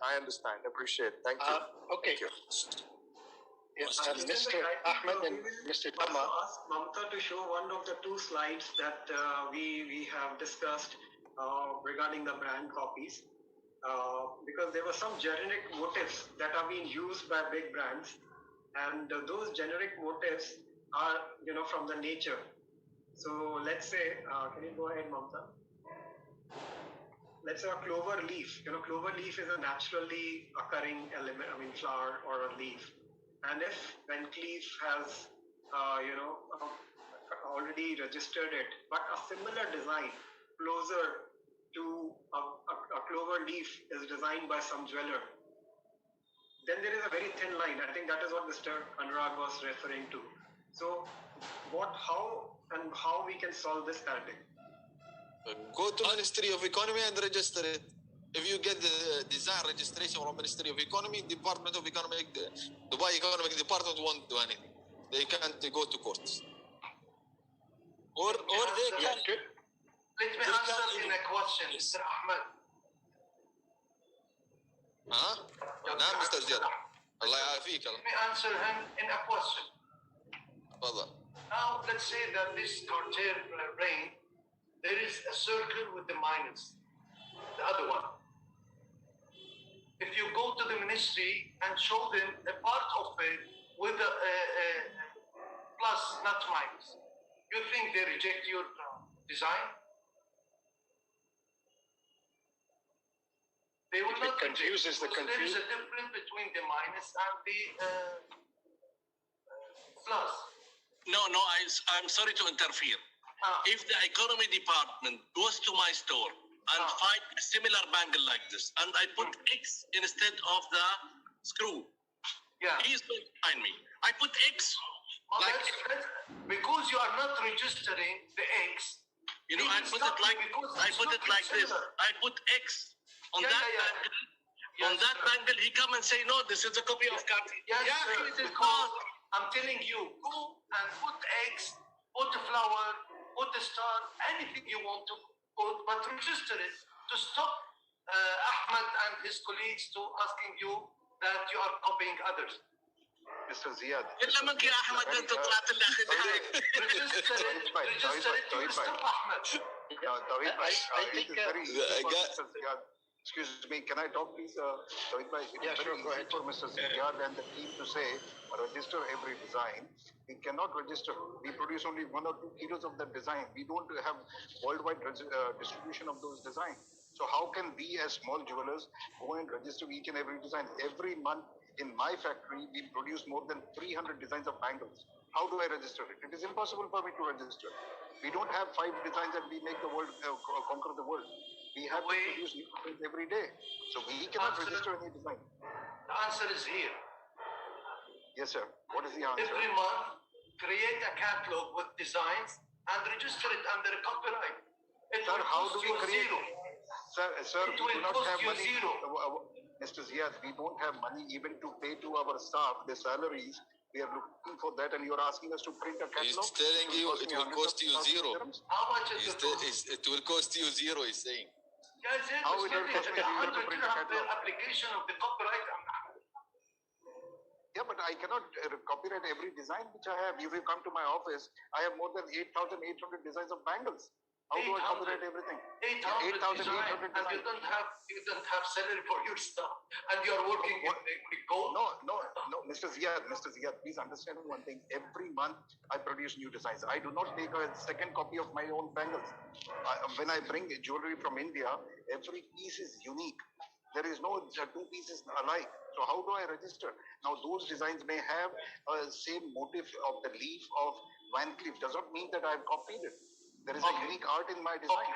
I understand. Appreciate. Thank you. Okay. Thank you. Yes, Mr. Ahmed and Mr. Tama. Ask Mamta to show one of the two slides that we have discussed regarding the brand copies, because there were some generic motifs that are being used by big brands, and those generic motifs are, from the nature. So let's say, can you go ahead, Mamta? Let's say a clover leaf. Clover leaf is a naturally occurring element, flower or a leaf. And if Van Cleef has, already registered it, but a similar design closer to a clover leaf is designed by some jeweler, then there is a very thin line. I think that is what Mr. Anurag was referring to. So, how we can solve this paradigm? Go to Ministry of Economy and register it. If you get the design registration from Ministry of Economy, Department of Economic, Dubai Economic Department won't do anything. They can't go to courts. Or they can. Let me answer in a question, Mr. Ahmed. Huh? نعم Mr. Ziyad. Allah يعافيك. Let me answer him in a question. تفضل. Now let's say that this cartel ring, there is a circle with the minus, the other one. If you go to the ministry and show them a part of it with a plus, not minus, you think they reject your design? They will not. It confuses the confusion. There is a difference between the minus and the plus. No, I'm sorry to interfere. If the economy department goes to my store and find a similar bangle like this, and I put X instead of the screw, he's going to find me. I put X. Like, because you are not registering the X. I put it like this. I put X on that bangle. On that bangle, he come and say, no, this is a copy of Cartier. Yes, because I'm telling you, go and put X, put a flower, put a star, anything you want to put, but register it to stop Ahmed and his colleagues to asking you that you are copying others. Mr. Ziyad. إلا منك يا أحمد أنت طلعت لي أخذ Register it to stop Ahmed. I think Mr. Ziyad. Excuse me, can I talk please? Yeah, sure, go ahead. For Mr. Ziyad and the team to say, register every design. We cannot register. We produce only 1 or 2 kilos of that design. We don't have worldwide distribution of those designs. So how can we as small jewelers go and register each and every design? Every month in my factory, we produce more than 300 designs of bangles. How do I register it? It is impossible for me to register. We don't have 5 designs and we make the world, conquer the world. We have to produce new designs every day. So we cannot register any design. The answer is here. Yes, sir. What is the answer? Every month, create a catalog with designs and register it under copyright. Sir, how do we create? Sir, it will cost you zero. Mr. Ziyad, we don't have money even to pay to our staff their salaries. We are looking for that, and you are asking us to print a catalog. He's telling you it will cost you zero. How much is it? It will cost you zero, he's saying. Yes, how will it cost me zero to print a catalog? Application of the copyright. Yeah, but I cannot copyright every design which I have. If you come to my office, I have more than 8,800 designs of bangles. How do I copyright everything? 8,800 designs, and you don't have salary for your staff, and you are working in gold. No, Mr. Ziyad, please understand one thing. Every month I produce new designs. I do not make a second copy of my own bangles. When I bring jewelry from India, every piece is unique. There is no 2 pieces alike. So how do I register? Now those designs may have same motif of the leaf of Van Cleef. Does not mean that I have copied it. There is a unique art in my design.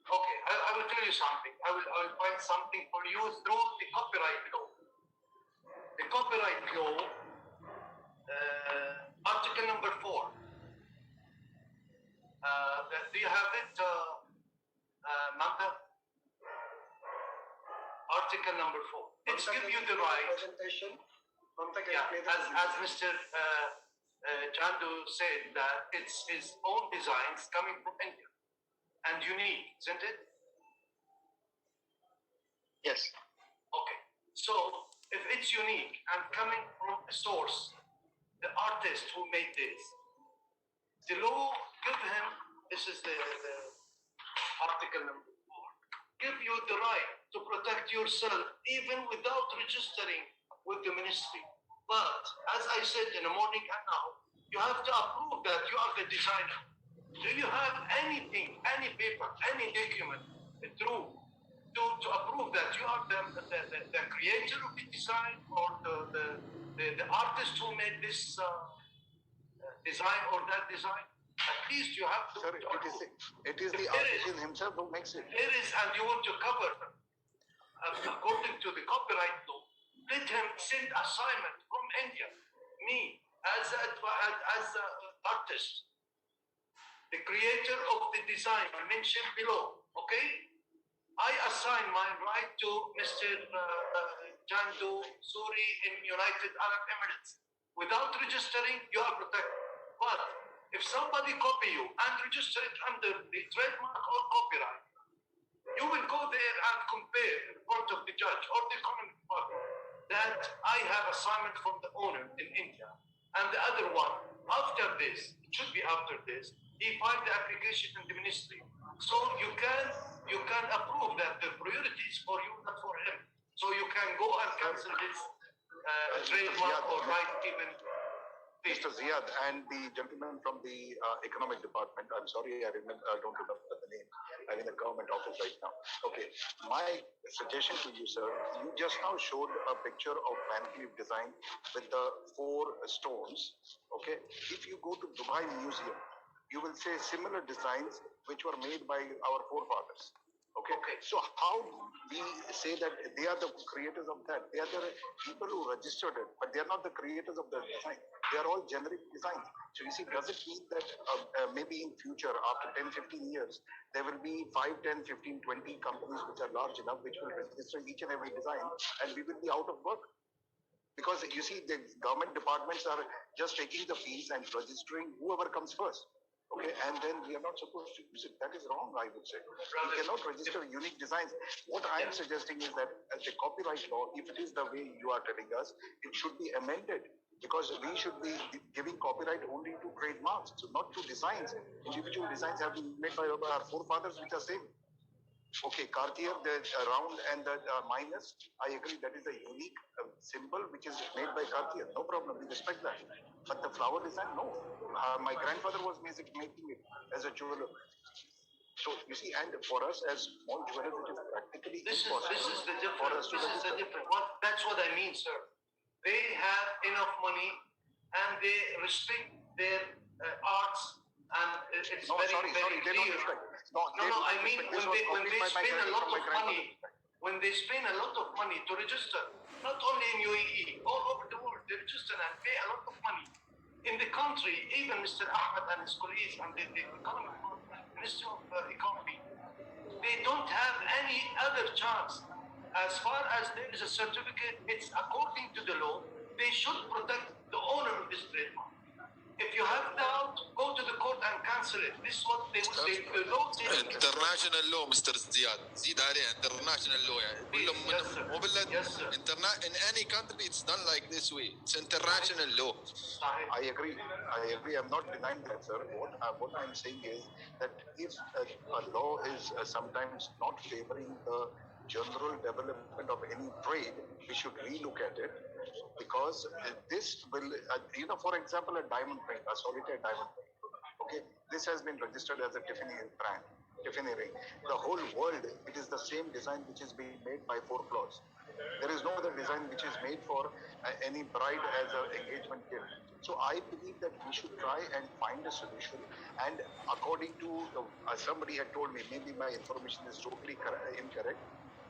Okay, I will tell you something. I will find something for you through the copyright law. The copyright law, article number 4. Do you have it, Mamta? Article number 4. It's give you the right. Presentation. As Mr. Chandu said that it's his own designs coming from India and unique, isn't it? Yes. Okay. So if it's unique and coming from a source, the artist who made this, the law give him, this is the article number 4, give you the right to protect yourself even without registering with the ministry. But as I said in the morning and now, you have to approve that you are the designer. Do you have anything, any paper, any document to approve that you are the creator of the design or the artist who made this design or that design? At least you have to. Sir, it is the artisan himself who makes it. There is, and you want to cover, according to the copyright law, let him send assignment from India. Me, as an artist, the creator of the design mentioned below, okay? I assign my right to Mr. Chandu Suri in United Arab Emirates. Without registering, you are protected. But if somebody copy you and register it under the trademark or copyright, you will go there and compare in front of the judge or the economic department that I have assignment from the owner in India. And the other one, after this, it should be after this, he filed the application in the ministry. So you can approve that the priority is for you, not for him. So you can go and cancel his trademark or right even. Mr. Ziyad and the gentleman from the economic department, I'm sorry, I don't remember the name. I'm in the government office right now. Okay, my suggestion to you, sir, you just now showed a picture of Van Cleef design with the 4 stones. Okay, if you go to Dubai Museum, you will say similar designs which were made by our forefathers. Okay, so how we say that they are the creators of that? They are the people who registered it, but they are not the creators of the design. They are all generic designs. So you see, does it mean that maybe in future, after 10, 15 years, there will be 5, 10, 15, 20 companies which are large enough, which will register each and every design, and we will be out of work? Because you see, the government departments are just taking the fees and registering whoever comes first. Okay, and then we are not supposed to use it. That is wrong, I would say. We cannot register unique designs. What I am suggesting is that as the copyright law, if it is the way you are telling us, it should be amended, because we should be giving copyright only to trademarks, so not to designs. Individual designs have been made by our forefathers, which are same. Okay, Cartier, the round and the minus, I agree, that is a unique symbol which is made by Cartier. No problem, we respect that. But the flower design, no. My grandfather was making it as a jeweler. So you see, and for us as small jewelers, it is practically impossible. This is the difference. That's what I mean, sir. They have enough money and they respect their arts, and it's very sorry, they don't respect. I mean, when they spend a lot of money, to register, not only in UAE, all over the world, they register and pay a lot of money. In the country, even Mr. Ahmed and his colleagues and the economic Ministry of Economy, they don't have any other chance. As far as there is a certificate, it's according to the law, they should protect the owner of this trademark. If you have doubt, go to the court and cancel it. This is what they would say. The law says international law, Mr. Ziyad. زيد عليه international law يعني. كلهم مو بالله. In any country, it's done like this way. It's international law. I agree. I'm not denying that, sir. What I'm saying is that if a law is sometimes not favoring the general development of any trade, we should relook at it, because this will, for example, a diamond ring, a solitaire diamond ring. Okay, this has been registered as a Tiffany brand, Tiffany ring. The whole world, it is the same design which is being made by 4 claws. There is no other design which is made for any bride as an engagement gift. So I believe that we should try and find a solution. And according to somebody had told me, maybe my information is totally incorrect.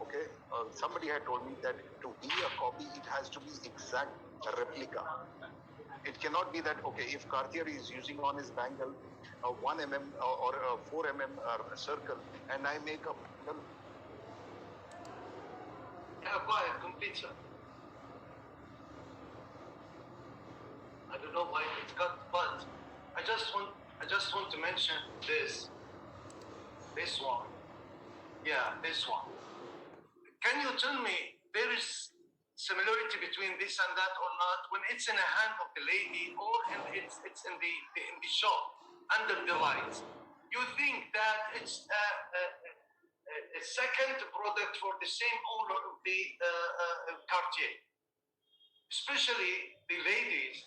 Okay, somebody had told me that to be a copy, it has to be exact replica. It cannot be that, okay, if Cartier is using on his bangle a 1 mm or a 4 mm circle, and I make a bangle. Yeah, go ahead, complete, sir. I don't know why it's cut, but I just want to mention this one. Yeah, this one. Can you tell me, there is similarity between this and that or not when it's in the hand of the lady or it's in the shop under the lights. You think that it's a second product for the same owner of the Cartier. Especially the ladies,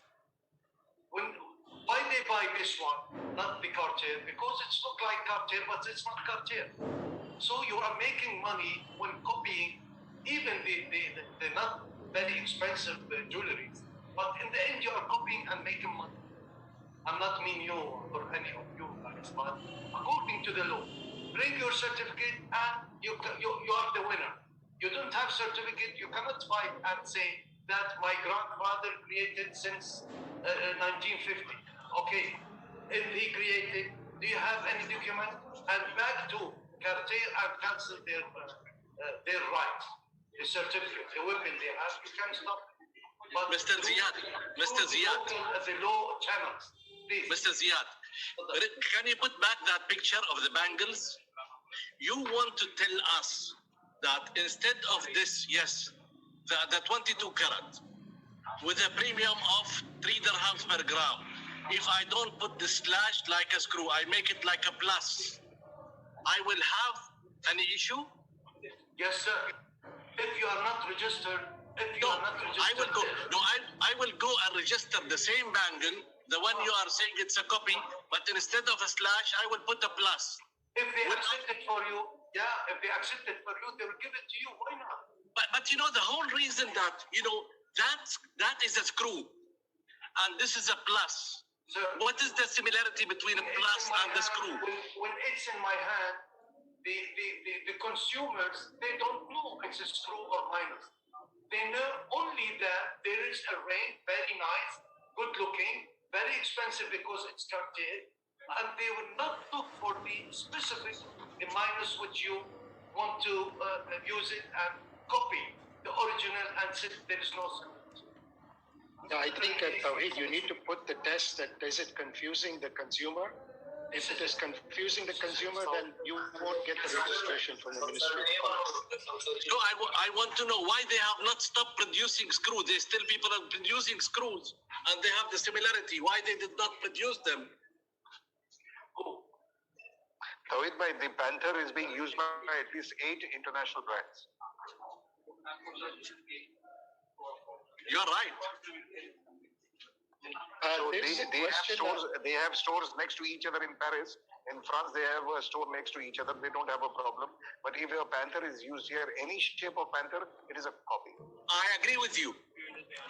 why they buy this one, not the Cartier? Because it's look like Cartier, but it's not Cartier. So you are making money when copying even the not very expensive jewelry. But in the end, you are copying and making money. I'm not mean you or any of you guys, but according to the law, bring your certificate and you are the winner. You don't have certificate, you cannot fight and say that my grandfather created since 1950. Okay, if he created, do you have any document? And back to Cartier and cancel their rights, the certificate, the weapon they have, you can stop. But Mr. Ziyad, the law channels, please. Mr. Ziyad, can you put back that picture of the bangles? You want to tell us that instead of this, yes, the 22 karat with a premium of 3 dirhams per gram, if I don't put the slash like a screw, I make it like a plus, I will have any issue? Yes, sir. If you are not registered, I will go and register the same bangle, the one you are saying it's a copy, but instead of a slash, I will put a plus. If they accept it for you, yeah, if they accept it for you, they will give it to you. Why not? But you know, the whole reason that, you know, that is a screw, and this is a plus. Sir, what is the similarity between a plus and the screw? When it's in my hand, the consumers, they don't know it's a screw or minus. They know only that there is a ring, very nice, good looking, very expensive because it's Cartier, and they will not look for the specific, the minus which you want to use it and copy the original and say there is no similarity. No, I think at Tawheed, you need to put the test that is it confusing the consumer? If it is confusing the consumer, then you won't get the registration from the Ministry of Commerce. No, I want to know why they have not stopped producing screws. There's still people are producing screws, and they have the similarity. Why they did not produce them? Tawheed, the Panther is being used by at least 8 international brands. You're right. So they have stores next to each other in Paris. In France, they have a store next to each other. They don't have a problem. But if a Panther is used here, any shape of Panther, it is a copy. I agree with you.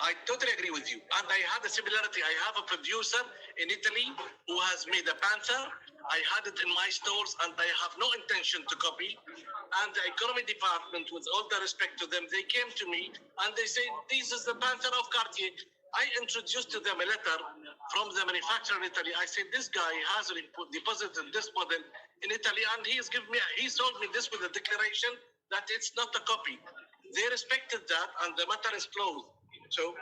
I totally agree with you. And I had a similarity. I have a producer in Italy who has made a Panther. I had it in my stores and I have no intention to copy. And the economy department, with all the respect to them, they came to me and they said, this is the Panther of Cartier. I introduced to them a letter from the manufacturer in Italy. I said, this guy has deposited this model in Italy and he sold me this with a declaration that it's not a copy. They respected that and the matter is closed. So,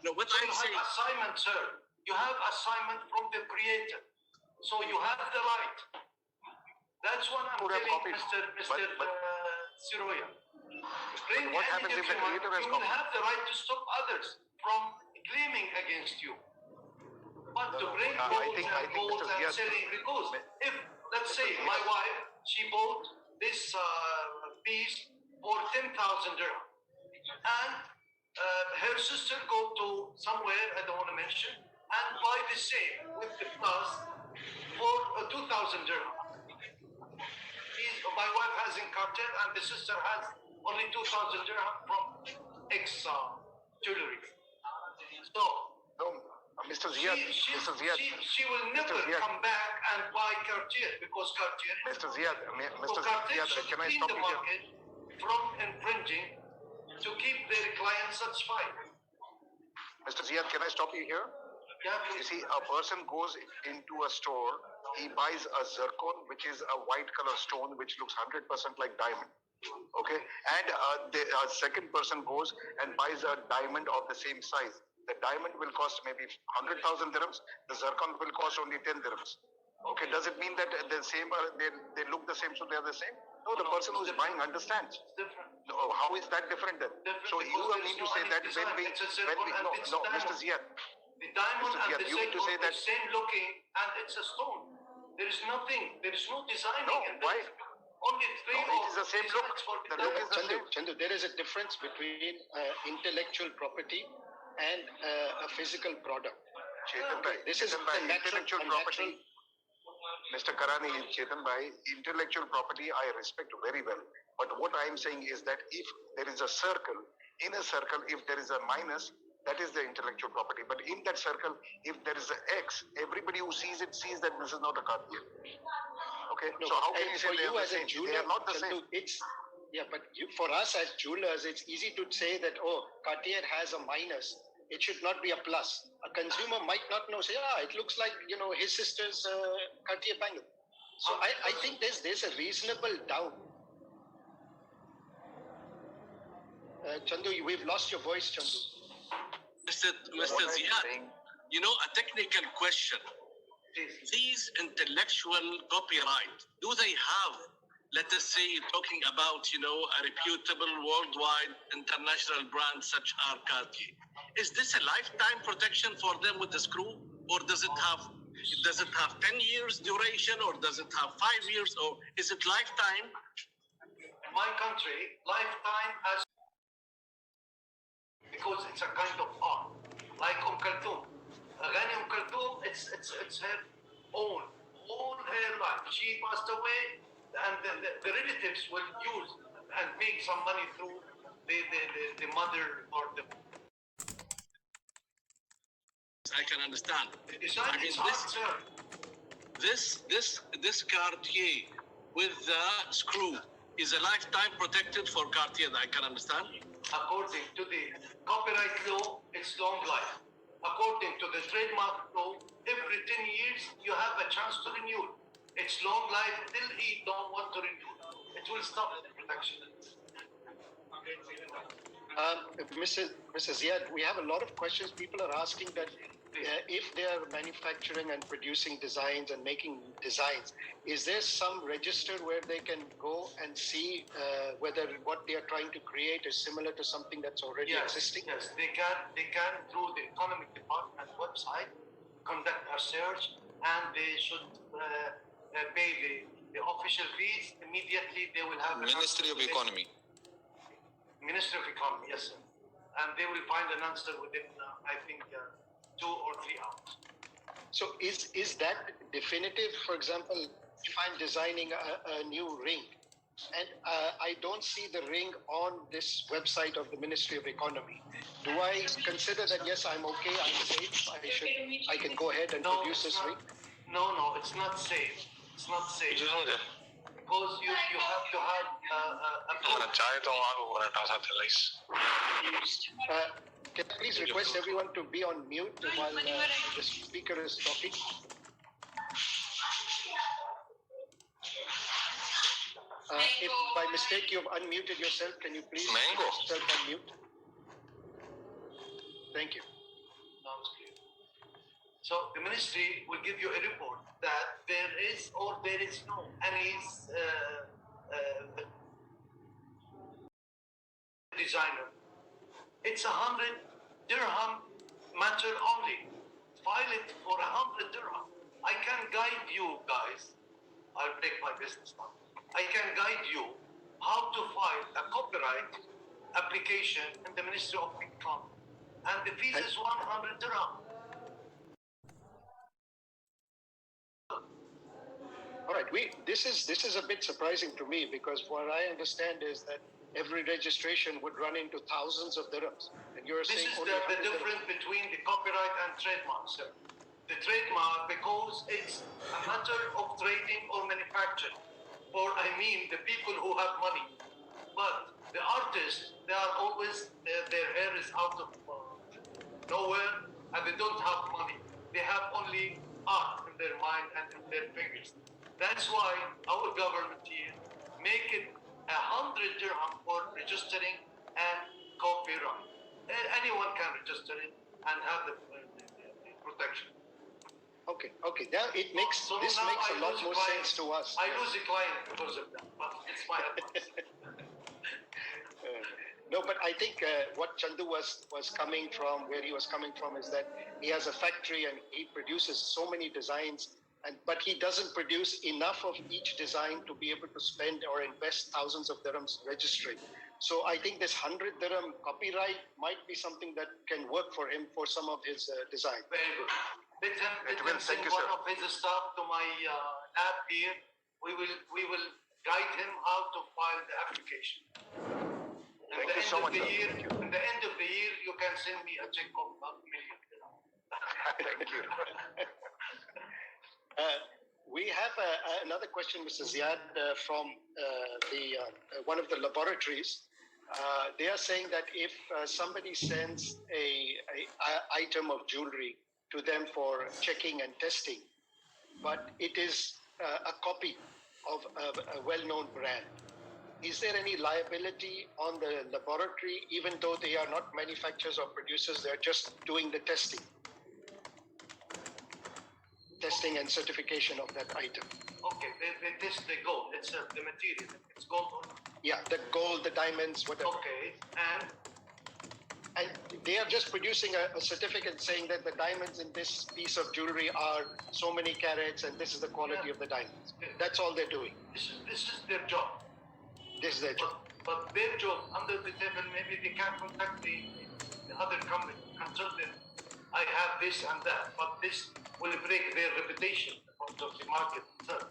no, what I'm saying... assignment, sir. You have assignment from the creator. So you have the right. That's what I'm telling Mr. Siroya. What happens if the creator has you will have the right to stop others from claiming against you. But to bring gold and selling, because if, let's say, my wife, she bought this piece for 10,000 dirham, and her sister go to somewhere, I don't want to mention, and buy the same with the plus for 2,000 dirham. My wife has in Cartier and the sister has only 2,000 dirham from X jewelry. So, Mr. Ziyad, she will never come back and buy Cartier because Cartier. Mr. Ziyad, can I stop you here? From infringing to keep their clients satisfied. Mr. Ziyad, can I stop you here? Yeah, you see, a person goes into a store, he buys a zircon, which is a white color stone, which looks 100% like diamond. Okay, and the second person goes and buys a diamond of the same size. The diamond will cost maybe 100,000 dirhams. The zircon will cost only 10 dirhams. Okay, does it mean that the same? They look the same, so they are the same? No, the person who's buying understands. Different. No, how is that different then? Different So you because need there to is say no that design. when we, It's a circle and it's no, a Mr. diamond. Ziyad, The diamond Mr. and Ziyad, the you need to circle say are that. same looking, and it's a stone. There is nothing. There is no designing. No, in why? this. Only three. No, it is the same look. designs for The look is the Chandu, same. Chandu, there is a difference between intellectual property and a physical product. Chetan bhai, This is Chetan bhai, a natural, intellectual a property. natural. Mr. Karani, Chetan bhai, intellectual property I respect very well. But what I am saying is that if there is a circle, in a circle, if there is a minus, that is the intellectual property. But in that circle, if there is an X, everybody who sees it sees that this is not a Cartier. Okay? No, so how can you say for they you are the as a same? jeweler, They are not the Chandu, same. it's but for us as jewelers, it's easy to say that Cartier has a minus. It should not be a plus. A consumer might not know. Say, it looks like his sister's Cartier bangle. So I think there's a reasonable doubt. Chandu, we've lost your voice, Chandu. Mr. Ziyad, a technical question. These intellectual copyright, do they have, let us say, talking about, a reputable worldwide international brand such as Cartier? Is this a lifetime protection for them with the screw, or does it have 10 years duration, or does it have 5 years, or is it lifetime? In my country, lifetime has, because it's a kind of art, like Kulthum. Ghani Kulthum, it's her own hairline. She passed away, and the relatives will use and make some money through the mother or the. I can understand. The design is art, sir. This Cartier with the screw is a lifetime protected for Cartier. I can understand. According to the copyright law, it's long life. According to the trademark law, every 10 years you have a chance to renew. It's long life till he don't want to renew. It will stop the protection. Mr. Ziyad, we have a lot of questions. People are asking that if they are manufacturing and producing designs and making designs, is there some register where they can go and see whether what they are trying to create is similar to something that's already existing? Yes, they can through the economic department website conduct a search, and they should pay the official fees. Immediately they will have Ministry of Economy. Ministry of Economy, yes, sir. And they will find an answer within, I think, 2 or 3 hours. So is that definitive? For example, if I'm designing a new ring, and I don't see the ring on this website of the Ministry of Economy, do I consider that yes, I'm okay, I'm safe, I can go ahead and produce this ring? No, it's not safe. It's not safe. Because you have to have can I please request everyone to be on mute while the speaker is talking? If by mistake you've unmuted yourself, can you please self-unmute? Thank you. So the ministry will give you a report that there is or there is no any designer. It's 100 dirham matter only. File it for 100 dirham. I can guide you guys. I'll take my business now. I can guide you how to file a copyright application in the Ministry of Economy. And the fees is 100 dirham. All right, this is a bit surprising to me, because what I understand is that every registration would run into thousands of dirhams, and you're saying This is only the difference between the copyright and trademark, sir. The trademark, because it's a matter of trading or manufacturing, or the people who have money. But the artists, they are always, their hair is out of nowhere, and they don't have money. They have only art in their mind and in their fingers. That's why our government here make it 100 dirham for registering and copyright. Anyone can register it and have the protection. Okay. Now this makes a lot more sense to us. I lose a client because of that. But It's my advice. No, but I think what Chandu was coming from, where he was coming from, is that he has a factory and he produces so many designs, but he doesn't produce enough of each design to be able to spend or invest thousands of dirhams registering. So I think this 100 dirham copyright might be something that can work for him for some of his designs. Very good. Let him send one of his staff to my lab here. We will guide him how to file the application. Thank you so much. At the end of the year, you can send me a check of $1 million. Thank you. We have another question, Mr. Ziad, from one of the laboratories. They are saying that if somebody sends a item of jewelry to them for checking and testing, but it is a copy of a well-known brand, is there any liability on the laboratory, even though they are not manufacturers or producers, they're just doing the testing and certification of that item? Okay, they test the gold. It's the material. It's gold or not? Yeah, the gold, the diamonds, whatever. Okay, and they are just producing a certificate saying that the diamonds in this piece of jewelry are so many carats and this is the quality of the diamonds. That's all they're doing. This is their job. This is their job. But their job, under the table, maybe they can't contact the other company and tell them, I have this and that, but this will break their reputation of the market itself.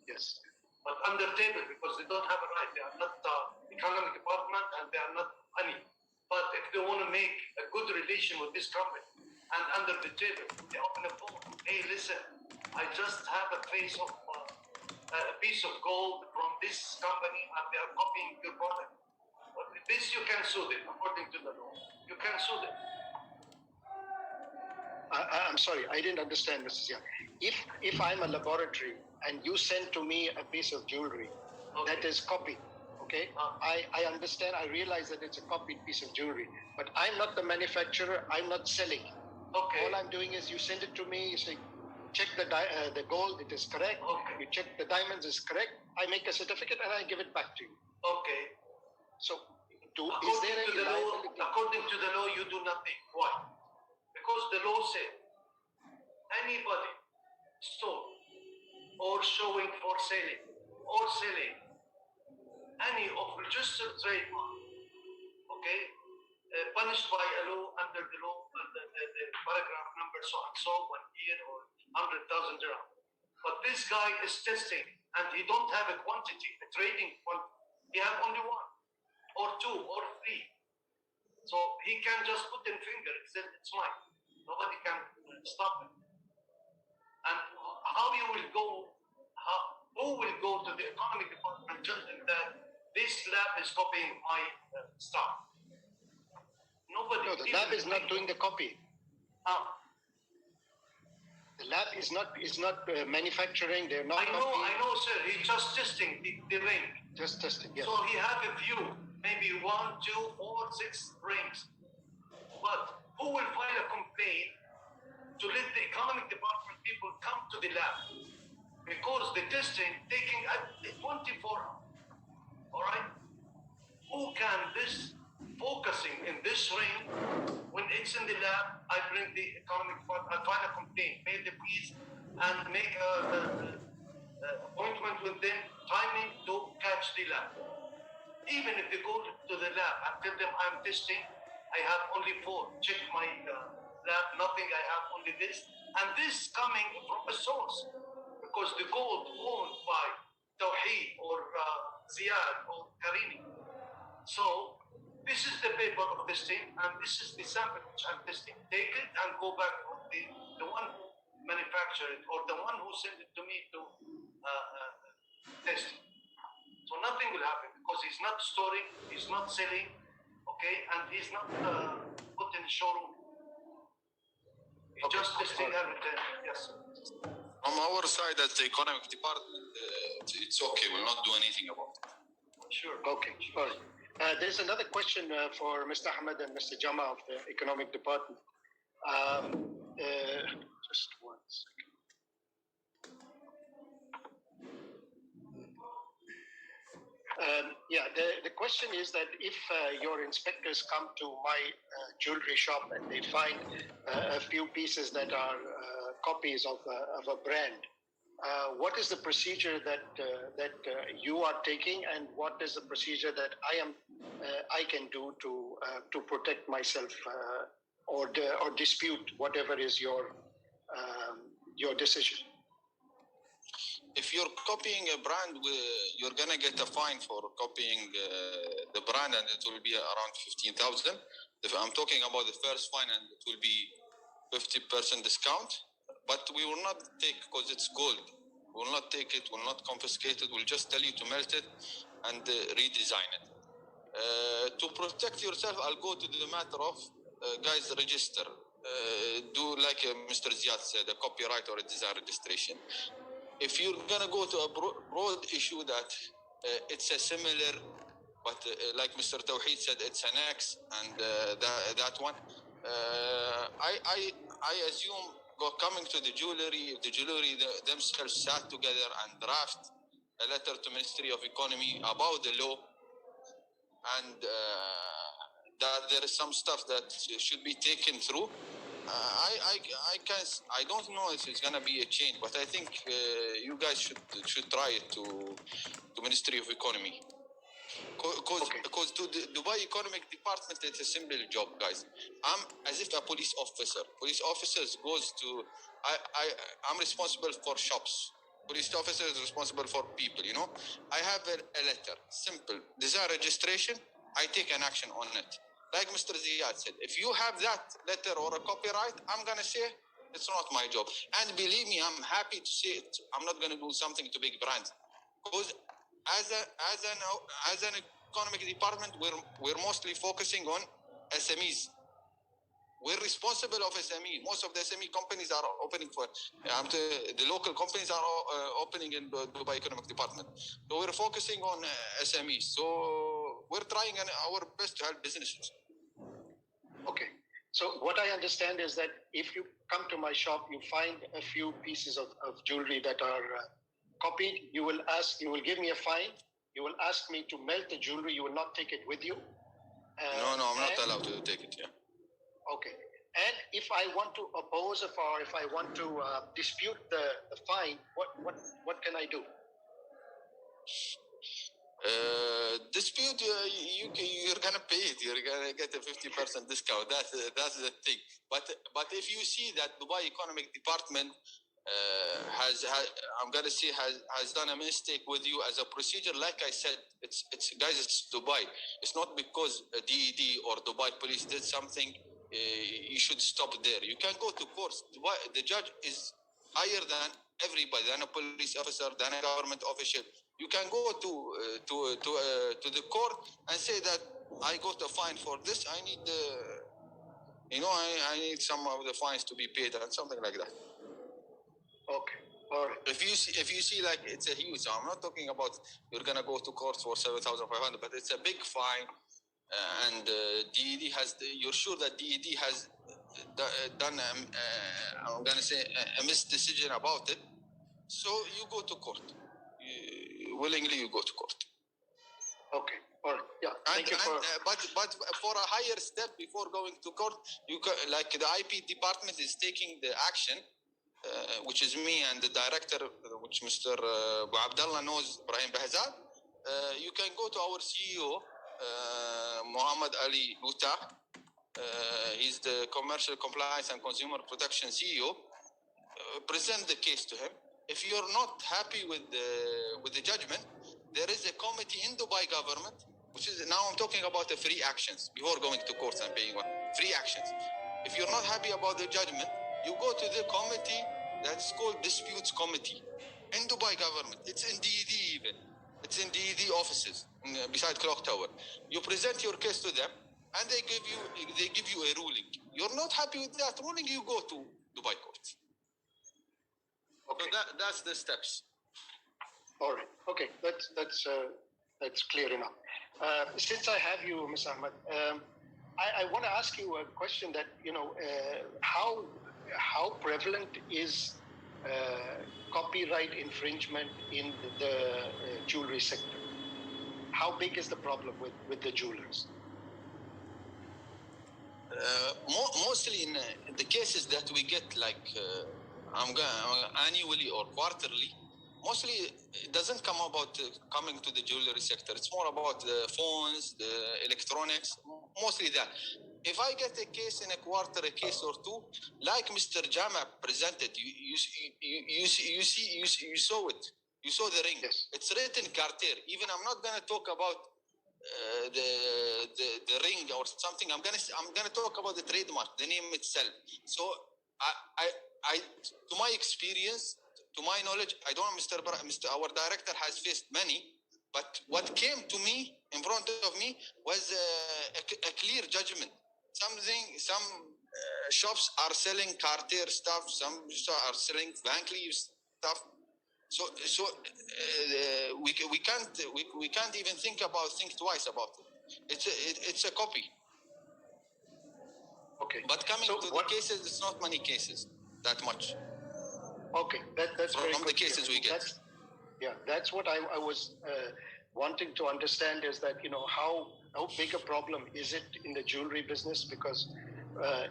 Yes. But under table, because they don't have a right, they are not economic department and they are not money. But if they want to make a good relation with this company, and under the table, they open a phone. Hey, listen, I just have a piece of gold from this company, and they are copying your product. But this you can sue them according to the law. You can sue them. I'm sorry, I didn't understand, Mrs. Young. If I'm a laboratory and you send to me a piece of jewelry that is copied, okay? I understand, I realize that it's a copied piece of jewelry, but I'm not the manufacturer, I'm not selling. Okay. All I'm doing is you send it to me, you say, check the gold, it is correct. Okay. You check the diamonds, is correct. I make a certificate and I give it back to you. Okay. So, is there any liability? According to the law, you do nothing. Why? Because the law said anybody store or showing for selling or selling any of registered trademark, okay, punished by a law under the law, the paragraph number so and so, 1 year or 100,000 dirham. But this guy is testing and he don't have a quantity, a trading quantity. He have only 1 or 2 or 3. So he can just put in finger and say it's mine. Nobody can stop him. And how you will go, who will go to the economic department and tell them that this lab is copying my stuff? Nobody. No, the lab is not doing the copy. The lab is not manufacturing. They're not. I know, sir. He's just testing the ring. Just testing. Yes. So he have a few, maybe 1, 2, 4, 6 rings. But who will file a complaint to let the economic department people come to the lab? Because the testing taking 24 hours. All right. Who can this focusing in this ring when it's in the lab? I bring the economic department, I file a complaint, pay the fees, and make a appointment with them, timing to catch the lab. Even if they go to the lab and tell them I'm testing, I have only 4. Check my lab, nothing. I have only this, and this coming from a source, because the gold owned by Tawheed or Ziyad or Karini. So this is the paper of testing, and this is the sample which I'm testing. Take it and go back with the one who manufactured it or the one who sent it to me to test it. So nothing will happen because he's not storing, he's not selling, okay, and he's not put in the showroom. He's just testing and returning. Yes, sir. From our side, as the economic department, it's okay. We'll not do anything about it. Sure. Okay. All right. There's another question for Mr. Ahmed and Mr. Jama of the Economic Department. Just 1 second. Yeah, the question is that if your inspectors come to my jewelry shop and they find a few pieces that are copies of a brand, what is the procedure that you are taking, and what is the procedure that I can do to protect myself or dispute whatever is your decision? If you're copying a brand, you're gonna get a fine for copying the brand, and it will be around 15,000. If I'm talking about the first fine, and it will be 50% discount. But we will not take, because it's gold. We will not take it. Will not confiscate it. We'll just tell you to melt it and redesign it. To protect yourself, I'll go to the matter of guys, register. Do like Mr. Ziad said, a copyright or a design registration. If you're gonna go to a broad issue that it's a similar, but like Mr. Tawheed said, it's an X, and that one, I assume coming to the jewellery, themselves sat together and draft a letter to Ministry of Economy about the law, and that there is some stuff that should be taken through. I don't know if it's gonna be a change, but I think you guys should try it to Ministry of Economy. Because to the Dubai Economic Department, it's a simple job, guys. I'm as if a police officer. Police officers goes to I'm responsible for shops. Police officer is responsible for people. You know, I have a letter, simple design registration. I take an action on it. Like Mr. Ziad said, if you have that letter or a copyright, I'm gonna say it's not my job. And believe me, I'm happy to say it. I'm not gonna do something to big brands, because as an economic department, we're mostly focusing on SMEs. We're responsible of SME. Most of the SME companies are opening for the local companies are opening in the Dubai Economic Department. So we're focusing on SMEs. So we're trying our best to help businesses. Okay. So what I understand is that if you come to my shop, you find a few pieces of jewelry that are copied, you will give me a fine. You will ask me to melt the jewelry. You will not take it with you. No, I'm not allowed to take it. Yeah. Okay. And if I want to oppose or if I want to dispute the fine, what can I do? Dispute, you're gonna pay it. You're gonna get a 50% discount. That's the thing. But if you see that Dubai Economic Department has done a mistake with you as a procedure, like I said, it's guys, it's Dubai. It's not because DED or Dubai police did something. You should stop there. You can go to court. Dubai, the judge is higher than everybody, than a police officer, than a government official. You can go to the court and say that I got a fine for this. I need I need some of the fines to be paid and something like that. Okay. All right. If you see like it's a huge, I'm not talking about you're gonna go to court for 7,500, but it's a big fine, and DED you're sure that DED has done I'm gonna say a misdecision about it, so you go to court. Willingly you go to court. Okay. All right. Yeah. Thank you for. But for a higher step before going to court, you can, like the IP department is taking the action. Which is me and the director, which Mr. ABDULLA knows, Ibrahim Bahzad. You can go to our CEO, Muhammad Ali Luta. He's the Commercial Compliance and Consumer Protection CEO. Present the case to him. If you're not happy with the judgment, there is a committee in Dubai government, which is, now I'm talking about the free actions before going to court and paying one. Free actions. If you're not happy about the judgment, you go to the committee that's called Disputes Committee in Dubai government. It's in DED even. It's in DED offices beside Clock Tower. You present your case to them, and they give you a ruling. You're not happy with that ruling, you go to Dubai court. Okay. So that's the steps. All right. Okay. That's clear enough. Since I have you, Ms. Ahmed, I want to ask you a question that, how prevalent is copyright infringement in the jewelry sector? how big is the problem with the jewelers? Mostly in the cases that we get, like annually or quarterly, mostly it doesn't come about coming to the jewelry sector. It's more about the phones, the electronics, mostly that. If I get a case in a quarter, a case or two, like Mr. Jama presented, you saw it. You saw the ring. Yes. It's written Cartier. Even I'm not gonna talk about the ring or something. I'm gonna talk about the trademark, the name itself. So I to my experience, to my knowledge, I don't know, our director has faced many, but what came to me in front of me was a clear judgment. Some shops are selling Cartier stuff, some shops are selling Van Cleef stuff. So we can't even think twice about it. It's a copy. Okay. But coming so to the cases, it's not many cases that much. Okay, that's From very the good. cases we get. That's what I was wanting to understand, is that, you know, how big a problem is it in the jewelry business? Because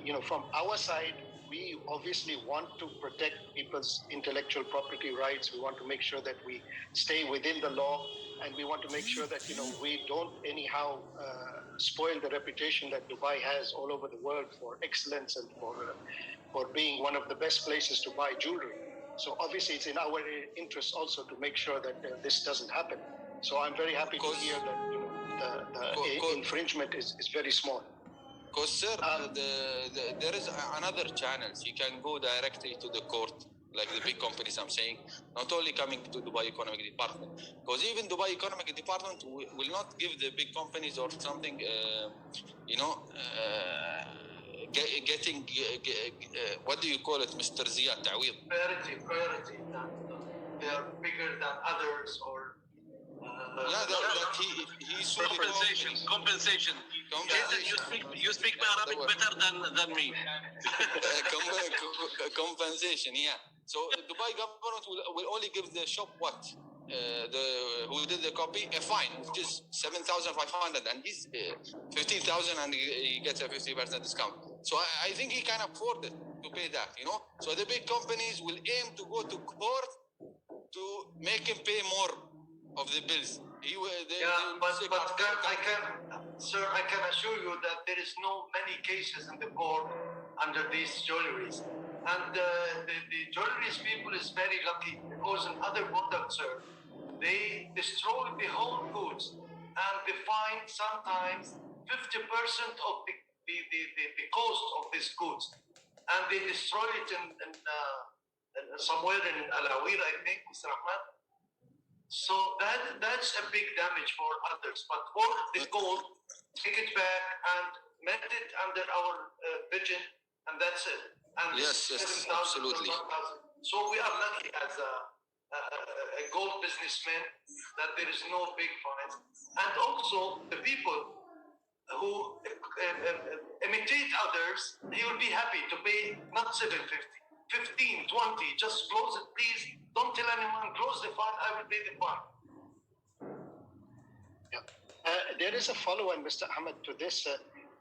you know, from our side, we obviously want to protect people's intellectual property rights. We want to make sure that we stay within the law, and we want to make sure that, you know, we don't anyhow spoil the reputation that Dubai has all over the world for excellence and for being one of the best places to buy jewelry. So obviously it's in our interest also to make sure that this doesn't happen. So I'm very happy to hear that, you know, the infringement is very small. Because, sir, there is another channels. You can go directly to the court, like the big companies I'm saying, not only coming to Dubai Economic Department. Because even Dubai Economic Department will not give the big companies or something, you know, getting, what do you call it, Mr. Ziyad, ta'weed? Priority, that they are bigger than others, or he compensation. You speak Arabic better than me. Compensation, yeah. So Dubai government will only give the shop what? Who did the copy a fine, which is 7,500, and he's 15,000, and he gets a 50% discount. So I think he can afford it to pay that, you know. So the big companies will aim to go to court to make him pay more of the bills. Sir, I can assure you that there is no many cases in the court under these jewelries. And the jewelries people is very lucky, because in other products, sir, they destroy the whole goods, and they find sometimes 50% of the cost of these goods, and they destroy it in somewhere in Alawir, I think, Mr. Ahmad. So that's a big damage for others. But for the gold, take it back and met it under our vision, and that's it. And yes, absolutely. So we are lucky as a gold businessman that there is no big fines. And also the people who imitate others, they will be happy to pay not 750, 15, 20, just close it, please. Don't tell anyone, close the file, I will pay the fine. Yeah. There is a follow-on, Mr. Ahmed, to this,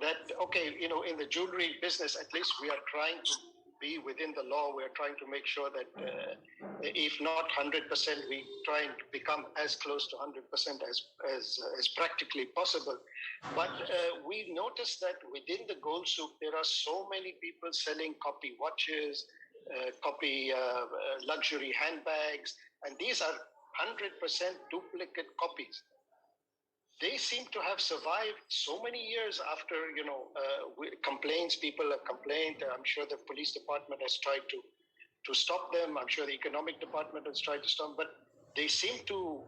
that, okay, you know, in the jewelry business, at least we are trying to be within the law. We are trying to make sure that if not 100%, we try and become as close to 100% as practically possible. But we noticed that within the gold souk, there are so many people selling copy watches, copy luxury handbags, and these are 100% duplicate copies. They seem to have survived so many years after, you know, complaints. People have complained. I'm sure the police department has tried to stop them. I'm sure the economic department has tried to stop them, but they seem to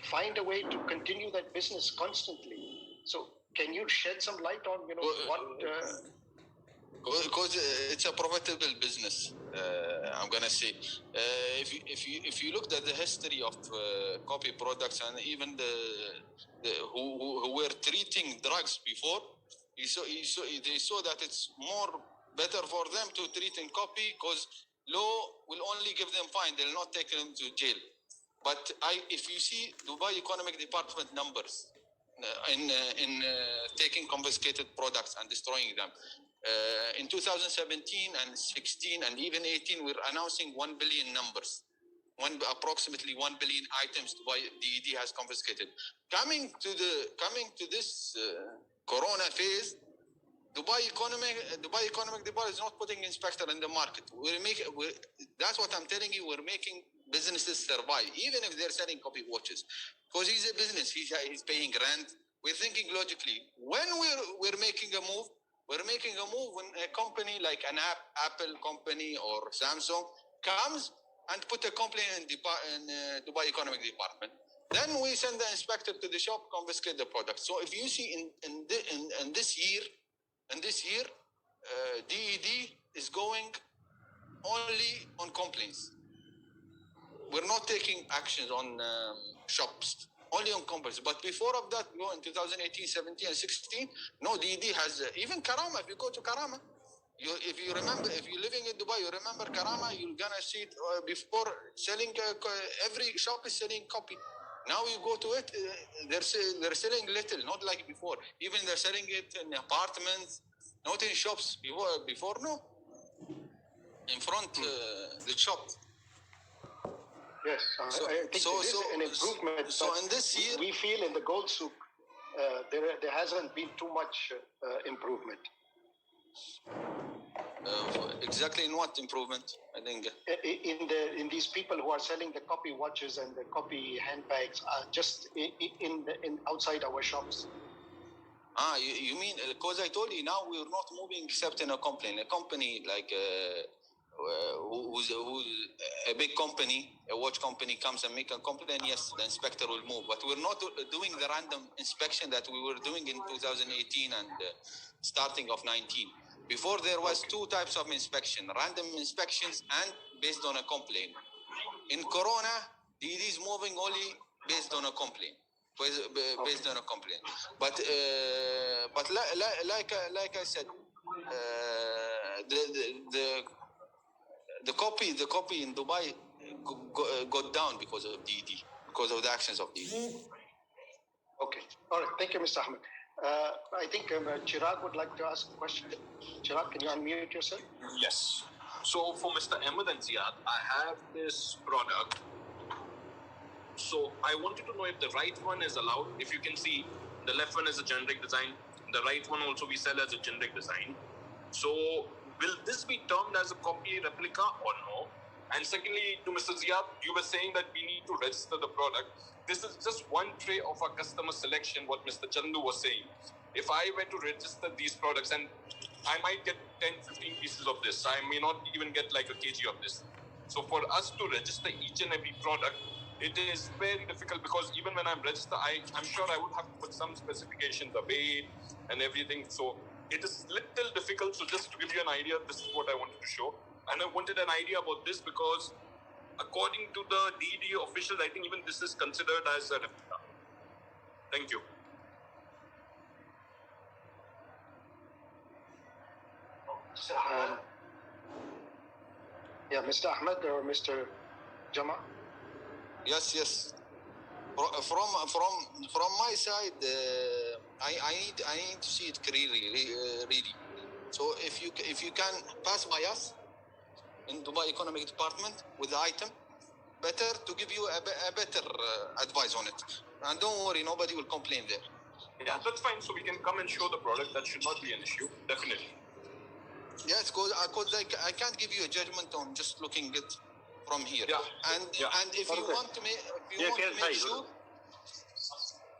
find a way to continue that business constantly. So can you shed some light on, you know, what... Because it's a profitable business, I'm gonna say. If you looked at the history of copy products, and even who were treating drugs before, they saw that it's more better for them to treat in copy, because law will only give them fine. They'll not take them to jail. But if you see Dubai Economic Department numbers in taking confiscated products and destroying them, in 2017 and 16 and even 18, we're announcing 1 billion numbers. Approximately 1 billion items Dubai DED has confiscated. Coming to this Corona phase, Dubai Economic Department is not putting inspector in the market. That's what I'm telling you. We're making businesses survive, even if they're selling copy watches, because he's a business. He's paying rent. We're thinking logically. When we're making a move, when a company like an Apple company or Samsung comes and put a complaint in Dubai Economic Department, then we send the inspector to the shop, confiscate the product. So if you see in this year, DED is going only on complaints. We're not taking actions on shops, only on complaints. But before of that, go in 2018, 17, and 16, no, DED has, even Karama, if you go to Karama, if you remember, if you're living in Dubai, you remember Karama, you're gonna see it before selling, every shop is selling copy. Now you go to it, they're selling little, not like before. Even they're selling it in apartments, not in shops. Before no. In front the shop. Yes, I think it is an improvement. So in this year, we feel in the gold souk, there hasn't been too much improvement. Exactly in what improvement? I think in these people who are selling the copy watches and the copy handbags, just in outside our shops. You mean because I told you now we're not moving except in a complaint. A company like who's a big company, a watch company comes and make a complaint. Yes, the inspector will move, but we're not doing the random inspection that we were doing in 2018 and starting of 19. Before there was two types of inspection: random inspections and based on a complaint. In Corona, DED is moving only based on a complaint. Based on a complaint, but like I said, the copy in Dubai got down because of DED, because of the actions of DED. Okay, all right. Thank you, Mr. Ahmed. I think Chirag would like to ask a question. Chirag, can you unmute yourself? Yes. So for Mr. Ahmed and Ziad, I have this product. So I wanted to know if the right one is allowed. If you can see, the left one is a generic design. The right one also we sell as a generic design. So will this be termed as a copy replica or no? And secondly, to Mr. Ziad, you were saying that we need to register the product. This is just one tray of our customer selection, what Mr. Chandu was saying. If I were to register these products, and I might get 10, 15 pieces of this, I may not even get like a kg of this. So for us to register each and every product, it is very difficult because even when I'm registered, I'm sure I would have to put some specifications, the weight and everything. So it is little difficult. So just to give you an idea, this is what I wanted to show. And I wanted an idea about this because according to the DED officials, I think even this is considered as a replica. Thank you. Yeah, Mr. Ahmed or Mr. Jama? Yes. From my side, I need to see it clearly, really. So if you can pass by us in Dubai Economic Department with the item, better to give you a better advice on it. And don't worry, nobody will complain there. Yeah, that's fine. So we can come and show the product. That should not be an issue, definitely. Yes, because I can't give you a judgment on just looking it from here. Yeah. And if you want to make, sure,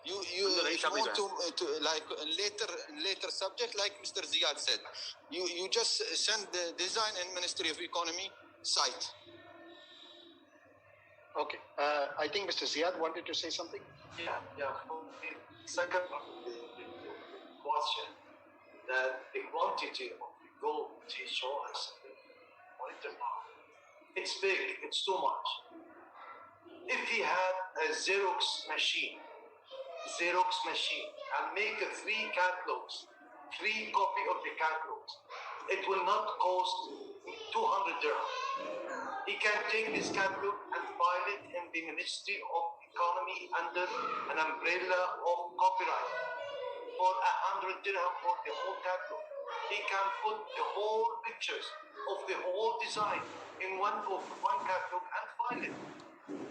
if you want to like later subject, like Mr. Ziad said, you just send the design and Ministry of Economy site. Okay. I think Mr. Ziad wanted to say something. Yeah. Second question, that the quantity of gold he showed us, it's big, it's too much. If he had a Xerox machine, and make 3 catalogs free copy of the catalog. It will not cost 200 dirham. He can take this catalog and file it in the Ministry of Economy under an umbrella of copyright for 100 dirham for the whole catalog. He can put the whole pictures of the whole design in one book, one catalog, and file it.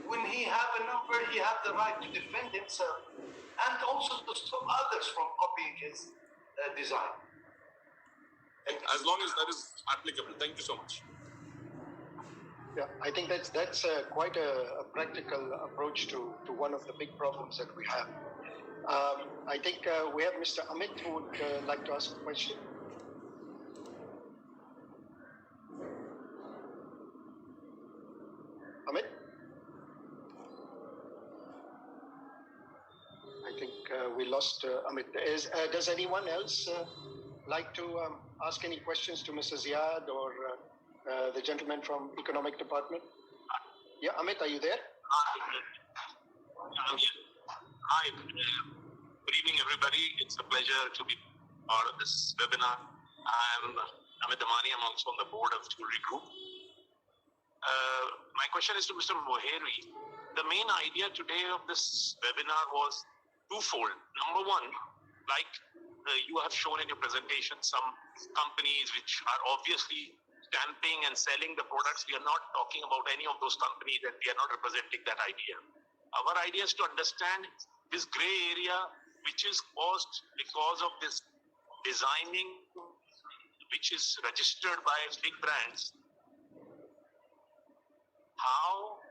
When he have a number, he have the right to defend himself and also to stop others from copying his design. As long as that is applicable. Thank you so much. Yeah, I think that's quite a practical approach to one of the big problems that we have. I think we have Mr. Amit who would like to ask a question. Amit? I think we lost Amit. Does anyone else like to ask any questions to Mr. Ziad or the gentleman from Economic Department? Yeah, Amit, are you there? I'm here. Hi, good evening, everybody. It's a pleasure to be part of this webinar. I'm Amit Damani. I'm also on the board of Jewellery Group. My question is to Mr. Moheri. The main idea today of this webinar was twofold. Number one, like you have shown in your presentation, some companies which are obviously stamping and selling the products. We are not talking about any of those companies, and we are not representing that idea. Our idea is to understand this gray area which is caused because of this designing which is registered by big brands. How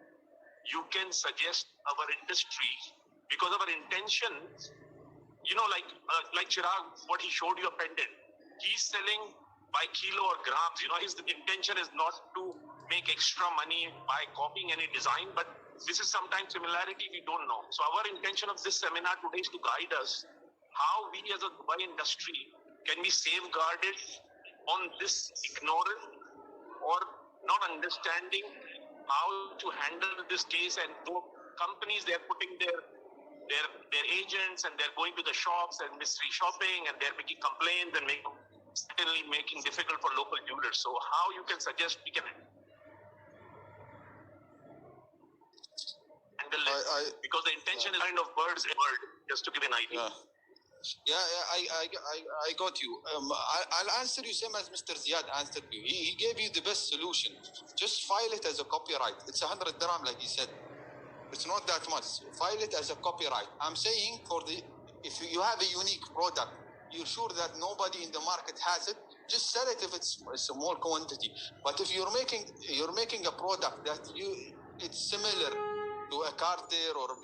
you can suggest our industry, because our intention, you know, like Chirag, what he showed you a pendant, he's selling by kilo or grams. You know, his intention is not to make extra money by copying any design, but this is sometimes similarity we don't know. So our intention of this seminar today is to guide us how we as a Dubai industry can be safeguarded on this ignorance or not understanding how to handle this case. And companies, they're putting their agents and they're going to the shops and mystery shopping and they're making complaints and making difficult for local jewelers. So how you can suggest we can handle it? Because the intention is kind of birds and bird, just to give an idea. I got you. I'll answer you same as Mr. Ziad answered you. He gave you the best solution. Just file it as a copyright. It's 100 dirham, like he said. It's not that much. File it as a copyright. I'm saying if you have a unique product, you're sure that nobody in the market has it, just sell it if it's a small quantity. But if you're making a product that it's similar to a Cartier or a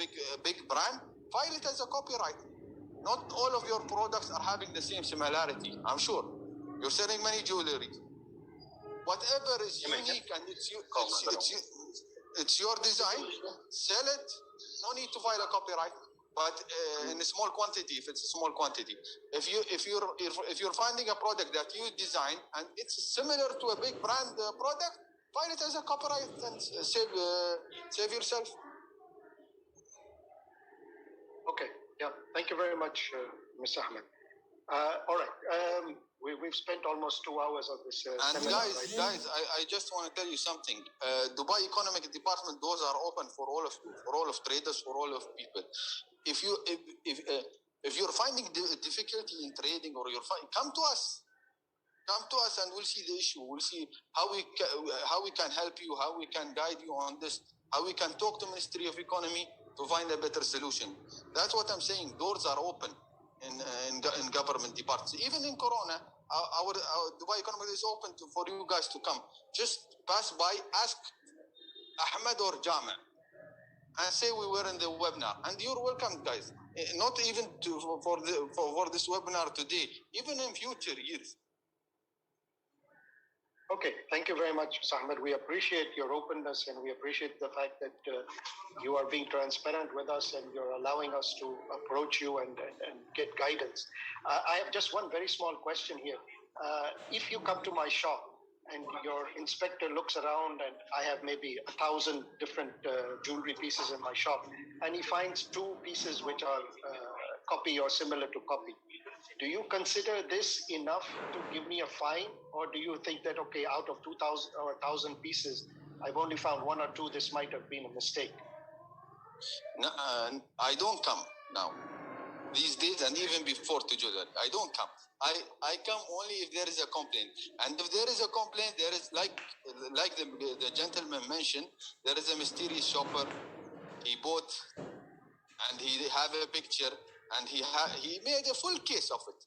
big brand, file it as a copyright. Not all of your products are having the same similarity. I'm sure you're selling many jewelry. Whatever is unique and it's your design, sell it. No need to file a copyright. But in a small quantity, if it's a small quantity, if you're finding a product that you design and it's similar to a big brand product, file it as a copyright and save yourself. Okay. Yeah. Thank you very much, Mr. Ahmed. All right. We've spent almost 2 hours on this. And guys, I just want to tell you something. Dubai Economic Department doors are open for all of you, for all of traders, for all of people. If you're finding difficulty in trading or come to us. Come to us and we'll see the issue. We'll see how we can help you, how we can guide you on this, how we can talk to Ministry of Economy to find a better solution. That's what I'm saying. Doors are open in government departments. Even in Corona, our Dubai Economy is open for you guys to come. Just pass by, ask Ahmed or Jama, and say we were in the webinar. And you're welcome, guys. Not even for this webinar today, even in future years. Okay, thank you very much, Mr. Ahmed. We appreciate your openness and we appreciate the fact that you are being transparent with us and you're allowing us to approach you and get guidance. I have just one very small question here. If you come to my shop and your inspector looks around and I have maybe 1,000 different jewelry pieces in my shop and he finds 2 pieces which are copy or similar to copy, Do you consider this enough to give me a fine, or do you think that, okay, out of 2,000 or 1,000 pieces, I've only found one or two, this might have been a mistake? No, I don't come now. These days and even before to jewelry, I don't come. I come only if there is a complaint. And if there is a complaint, there is like the gentleman mentioned, there is a mysterious shopper. He bought and he have a picture and he made a full case of it.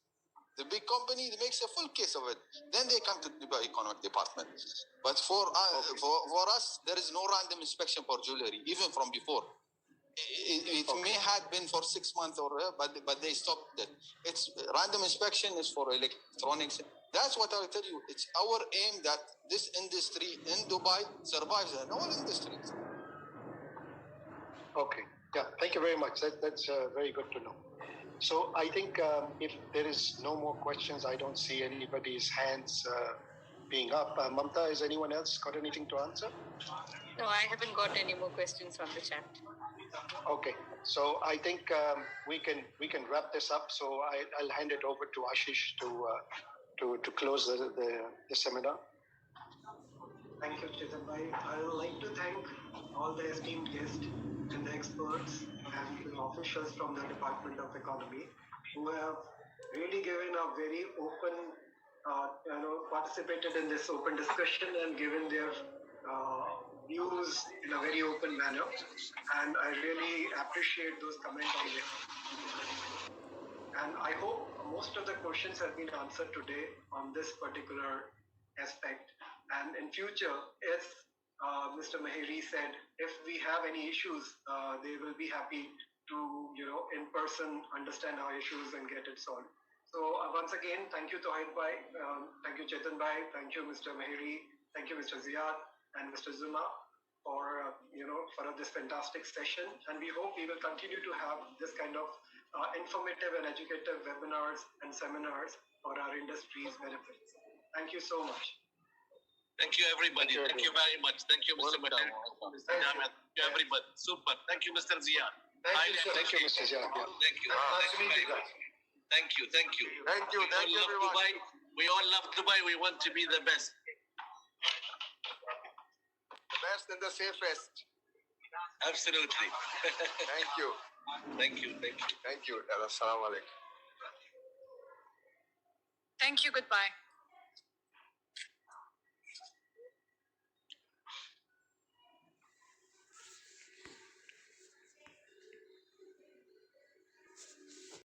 The big company makes a full case of it. Then they come to the economic department. But for us, there is no random inspection for jewelry, even from before. It may have been for 6 months but they stopped it. It's random inspection is for electronics. That's what I'll tell you. It's our aim that this industry in Dubai survives in all industries. Okay. Yeah. Thank you very much. That's very good to know. So I think if there is no more questions, I don't see anybody's hands being up. Mamta, has anyone else got anything to answer? No, I haven't got any more questions from the chat. Okay, so I think we can wrap this up. So I'll hand it over to Ashish to close the seminar. Thank you, Chetan bhai. I would like to thank all the esteemed guests and the experts and the officials from the Department of Economy who have really given a very open, participated in this open discussion and given their views in a very open manner, and I really appreciate those comments on this. And I hope most of the questions have been answered today on this particular aspect. And in future, as Mr. Mahiri said, if we have any issues, they will be happy to, in person understand our issues and get it solved. So once again, thank you Tawhid bhai, thank you Chetan bhai, thank you Mr. Mahiri, thank you Mr. Ziyad and Mr. Zuma for this fantastic session, and we hope we will continue to have this kind of informative and educative webinars and seminars for our industry's benefits. Thank you so much. Thank you everybody. Thank you very much. Thank you Mr. Mr. Ahmed. Thank you everybody. Super. Thank you Mr. Ziyad. Thank you Mr. Ziyad. Thank you. Thank you. Thank you. Thank you. Thank you, everyone. Dubai. We all love Dubai. We want to be the best. The best and the safest. Absolutely. Thank you. Thank you. Thank you. Thank you. Assalamu alaikum. Thank you. Goodbye.